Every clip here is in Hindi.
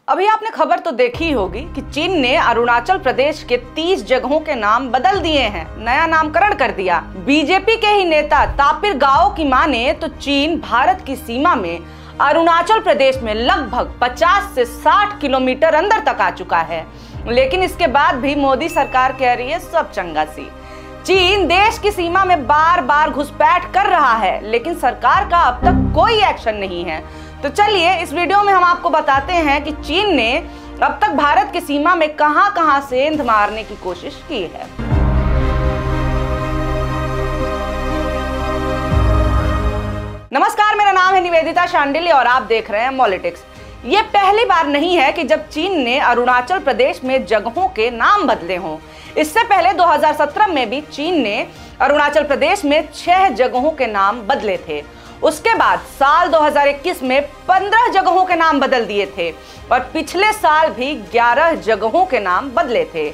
अभी आपने खबर तो देखी होगी कि चीन ने अरुणाचल प्रदेश के 30 जगहों के नाम बदल दिए हैं, नया नामकरण कर दिया। बीजेपी के ही नेता तापिर गाओ की माने तो चीन भारत की सीमा में अरुणाचल प्रदेश में लगभग 50 से 60 किलोमीटर अंदर तक आ चुका है, लेकिन इसके बाद भी मोदी सरकार कह रही है सब चंगा सी। चीन देश की सीमा में बार बार घुसपैठ कर रहा है, लेकिन सरकार का अब तक कोई एक्शन नहीं है। तो चलिए इस वीडियो में हम आपको बताते हैं कि चीन ने अब तक भारत की सीमा में कहां-कहां सेंध मारने की कोशिश की है। नमस्कार, मेरा नाम है निवेदिता शांडिल्य और आप देख रहे हैं मॉलिटिक्स। ये पहली बार नहीं है कि जब चीन ने अरुणाचल प्रदेश में जगहों के नाम बदले हों। इससे पहले 2017 में भी चीन ने अरुणाचल प्रदेश में 6 जगहों के नाम बदले थे। उसके बाद साल 2021 में 15 जगहों के नाम बदल दिए थे और पिछले साल भी 11 जगहों के नाम बदले थे।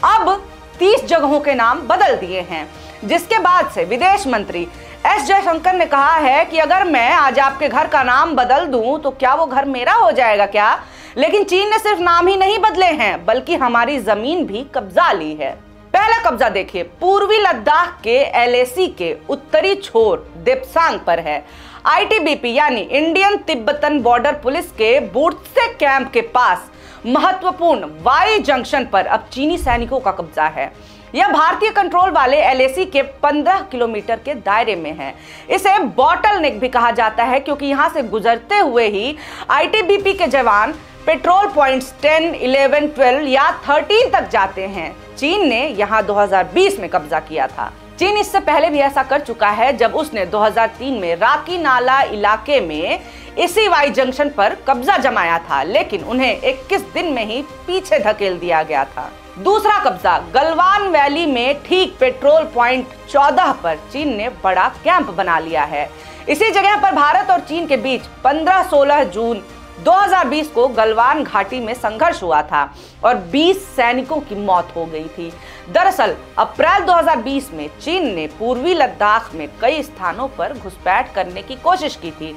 अब 30 जगहों के नाम बदल दिए हैं, जिसके बाद से विदेश मंत्री एस जयशंकर ने कहा है कि अगर मैं आज आपके घर का नाम बदल दूं तो क्या वो घर मेरा हो जाएगा क्या? लेकिन चीन ने सिर्फ नाम ही नहीं बदले हैं, बल्कि हमारी जमीन भी कब्जा ली है। पहला कब्जा देखिए, पूर्वी लद्दाख के LAC के उत्तरी छोर देप्सांग पर है। ITBP यानी इंडियन तिब्बतन बॉर्डर पुलिस के बूटसे कैंप के पास महत्वपूर्ण वाई जंक्शन पर अब चीनी सैनिकों का कब्जा है। यह भारतीय कंट्रोल वाले LAC के 15 किलोमीटर के दायरे में है। इसे बॉटल नेक भी कहा जाता है, क्योंकि यहाँ से गुजरते हुए ही ITBP के जवान पेट्रोल पॉइंट्स 10, 11, 12 या 13 तक जाते हैं। चीन ने यहाँ 2020 में कब्जा किया था। चीन इससे पहले भी ऐसा कर चुका है, जब उसने 2003 में राकी नाला इलाके में इसी वाई जंक्शन पर कब्जा जमाया था, लेकिन उन्हें 21 दिन में ही पीछे धकेल दिया गया था। दूसरा कब्जा गलवान वैली में ठीक पेट्रोल पॉइंट 14 पर चीन ने बड़ा कैंप बना लिया है। इसी जगह पर भारत और चीन के बीच 15-16 जून 2020 को गलवान घाटी में संघर्ष हुआ था और 20 सैनिकों की मौत हो गई थी। दरअसल अप्रैल 2020 में चीन ने पूर्वी लद्दाख में कई स्थानों पर घुसपैठ करने की कोशिश की थी।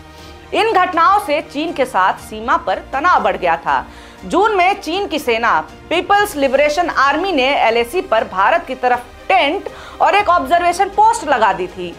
इन घटनाओं से चीन के साथ सीमा पर तनाव बढ़ गया था। जून में चीन की सेना पीपल्स लिबरेशन आर्मी ने LAC पर भारत की तरफ टेंट और एक ऑब्जर्वेशन पोस्ट लगा दी थी।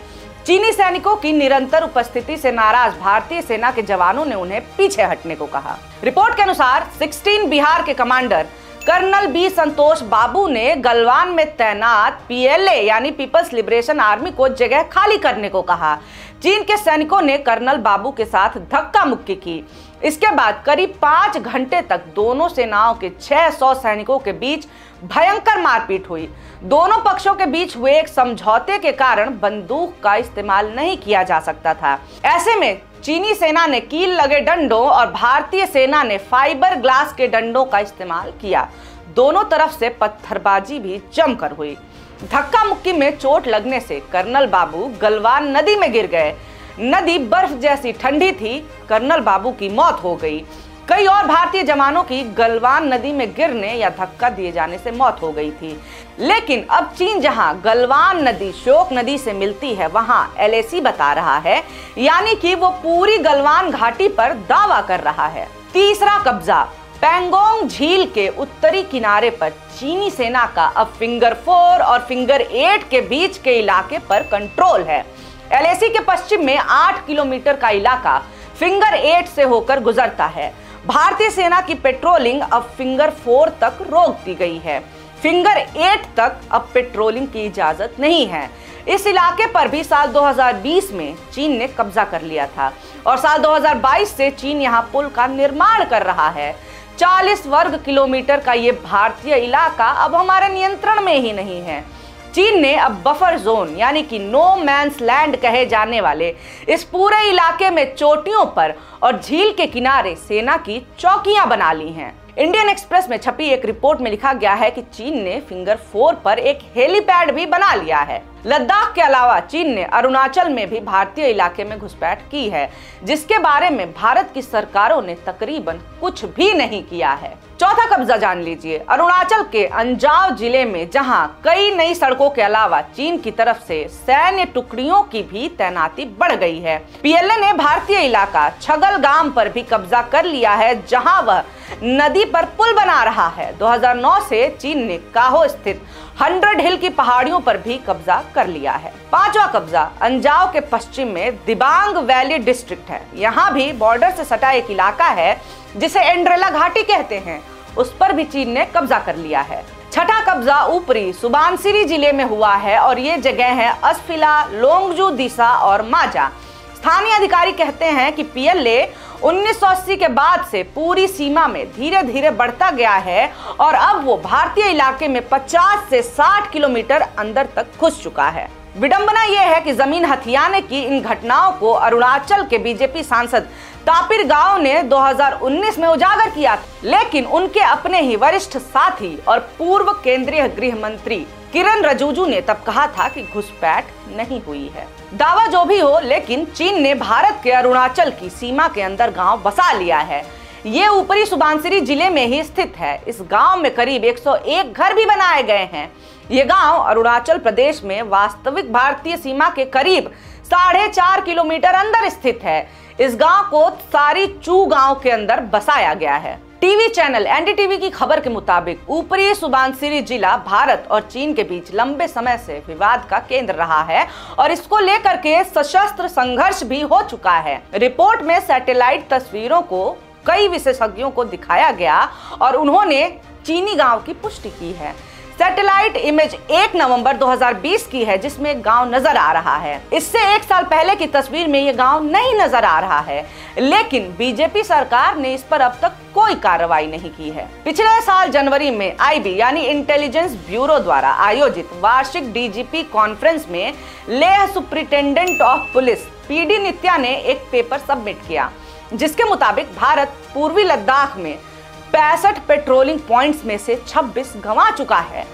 चीनी सैनिकों की निरंतर उपस्थिति से नाराज भारतीय सेना के जवानों ने उन्हें पीछे हटने को कहा। रिपोर्ट के अनुसार 16 बिहार के कमांडर कर्नल B संतोष बाबू ने गलवान में तैनात PLA यानी पीपल्स लिबरेशन आर्मी को जगह खाली करने को कहा। चीन के सैनिकों ने कर्नल बाबू के साथ धक्का मुक्की की। इसके बाद करीब 5 घंटे तक दोनों सेनाओं के 600 सैनिकों के बीच भयंकर मारपीट हुई। दोनों पक्षों के बीच हुए एक समझौते के कारण बंदूक का इस्तेमाल नहीं किया जा सकता था। ऐसे में चीनी सेना ने कील लगे डंडों और भारतीय सेना ने फाइबर ग्लास के डंडों का इस्तेमाल किया। दोनों तरफ से पत्थरबाजी भी जमकर हुई। धक्का मुक्की में चोट लगने से कर्नल बाबू गलवान नदी में गिर गए। नदी बर्फ जैसी ठंडी थी। कर्नल बाबू की मौत हो गई। कई और भारतीय जवानों की गलवान नदी में गिरने या धक्का दिए जाने से मौत हो गई थी। लेकिन अब चीन जहां गलवान नदी श्योक नदी से मिलती है, वहां LAC बता रहा है, यानी कि वो पूरी गलवान घाटी पर दावा कर रहा है। तीसरा कब्जा पैंगोंग झील के उत्तरी किनारे पर चीनी सेना का अब फिंगर 4 और फिंगर 8 के बीच के इलाके पर कंट्रोल है। LAC के पश्चिम में 8 किलोमीटर का इलाका फिंगर 8 से होकर गुजरता है। भारतीय सेना की पेट्रोलिंग अब फिंगर 4 तक रोक दी गई है। फिंगर 8 तक अब पेट्रोलिंग की इजाजत नहीं है। इस इलाके पर भी साल 2020 में चीन ने कब्जा कर लिया था और साल 2022 से चीन यहां पुल का निर्माण कर रहा है। 40 वर्ग किलोमीटर का ये भारतीय इलाका अब हमारे नियंत्रण में ही नहीं है। चीन ने अब बफर जोन यानी कि नो मैंस लैंड कहे जाने वाले इस पूरे इलाके में चोटियों पर और झील के किनारे सेना की चौकियां बना ली हैं। इंडियन एक्सप्रेस में छपी एक रिपोर्ट में लिखा गया है कि चीन ने फिंगर 4 पर एक हेलीपैड भी बना लिया है। लद्दाख के अलावा चीन ने अरुणाचल में भी भारतीय इलाके में घुसपैठ की है, जिसके बारे में भारत की सरकारों ने तकरीबन कुछ भी नहीं किया है। चौथा कब्जा जान लीजिए, अरुणाचल के अंजाव जिले में, जहां कई नई सड़कों के अलावा चीन की तरफ से सैन्य टुकड़ियों की भी तैनाती बढ़ गई है। पीएलए ने भारतीय इलाका छगलगाम पर भी कब्जा कर लिया है, जहां वह नदी पर पुल बना रहा है। 2009 से चीन ने काहो स्थित 100 हिल की पहाड़ियों पर भी कब्जा कर लिया है। पांचवा कब्जा अंजाव के पश्चिम में दिबांग वैली डिस्ट्रिक्ट है। यहाँ भी बॉर्डर से सटा एक इलाका है जिसे एंड्रेला घाटी कहते हैं, उस पर भी चीन ने कब्जा कर लिया है। छठा कब्जा ऊपरी सुबानसिरी जिले में हुआ है और ये जगह है असफिला, लोंगजू, दिसा और माजा। स्थानीय अधिकारी कहते हैं कि पीएलए 1980 के बाद से पूरी सीमा में धीरे धीरे बढ़ता गया है और अब वो भारतीय इलाके में 50 से 60 किलोमीटर अंदर तक घुस चुका है। विडंबना यह है कि जमीन हथियाने की इन घटनाओं को अरुणाचल के बीजेपी सांसद तापिर गाव ने 2019 में उजागर किया, लेकिन उनके अपने ही वरिष्ठ साथी और पूर्व केंद्रीय गृह मंत्री किरण रिजिजू ने तब कहा था कि घुसपैठ नहीं हुई है। दावा जो भी हो, लेकिन चीन ने भारत के अरुणाचल की सीमा के अंदर गांव बसा लिया है। ये ऊपरी सुबानसिरी जिले में ही स्थित है। इस गांव में करीब 101 घर भी बनाए गए हैं। ये गांव अरुणाचल प्रदेश में वास्तविक भारतीय सीमा के करीब 4.5 किलोमीटर अंदर स्थित है। इस गांव को सारी चू गांव के अंदर बसाया गया है। टीवी चैनल एनडीटीवी की खबर के मुताबिक ऊपरी सुबानसिरी जिला भारत और चीन के बीच लंबे समय से विवाद का केंद्र रहा है और इसको लेकर के सशस्त्र संघर्ष भी हो चुका है। रिपोर्ट में सैटेलाइट तस्वीरों को कई विशेषज्ञों को दिखाया गया और उन्होंने चीनी गांव की पुष्टि की है। सैटेलाइट इमेज 1 नवंबर 2020 की है, जिसमें गांव नजर आ रहा है। इससे 1 साल पहले की तस्वीर में ये गांव नहीं नजर आ रहा है, लेकिन बीजेपी सरकार ने इस पर अब तक कोई कार्रवाई नहीं की है। पिछले साल जनवरी में आईबी यानी इंटेलिजेंस ब्यूरो द्वारा आयोजित वार्षिक डीजीपी कॉन्फ्रेंस में Leh superintendent of police P D Nitya ने एक पेपर सबमिट किया, जिसके मुताबिक भारत पूर्वी लद्दाख में 65 पेट्रोलिंग पॉइंट्स में से 26 गंवा चुका है।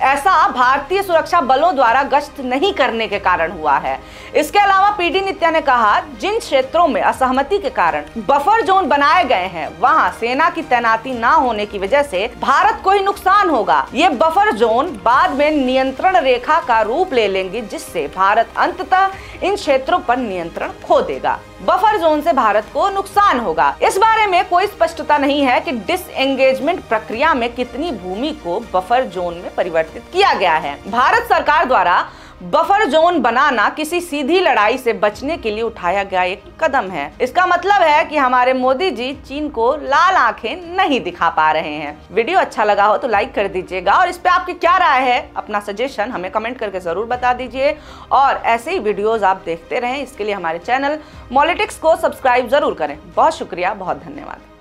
ऐसा भारतीय सुरक्षा बलों द्वारा गश्त नहीं करने के कारण हुआ है। इसके अलावा पीडी नित्या ने कहा, जिन क्षेत्रों में असहमति के कारण बफर जोन बनाए गए हैं, वहां सेना की तैनाती ना होने की वजह से भारत को ही नुकसान होगा। ये बफर जोन बाद में नियंत्रण रेखा का रूप ले लेंगे, जिससे भारत अंततः इन क्षेत्रों पर नियंत्रण खो देगा। बफर जोन से भारत को नुकसान होगा। इस बारे में कोई स्पष्टता नहीं है कि डिसएंगेजमेंट प्रक्रिया में कितनी भूमि को बफर जोन में परिवर्तित किया गया है। भारत सरकार द्वारा बफर जोन बनाना किसी सीधी लड़ाई से बचने के लिए उठाया गया एक कदम है। इसका मतलब है कि हमारे मोदी जी चीन को लाल आंखें नहीं दिखा पा रहे हैं। वीडियो अच्छा लगा हो तो लाइक कर दीजिएगा और इस पे आपकी क्या राय है, अपना सजेशन हमें कमेंट करके जरूर बता दीजिए। और ऐसे ही वीडियोज आप देखते रहें, इसके लिए हमारे चैनल मॉलिटिक्स को सब्सक्राइब जरूर करें। बहुत शुक्रिया, बहुत धन्यवाद।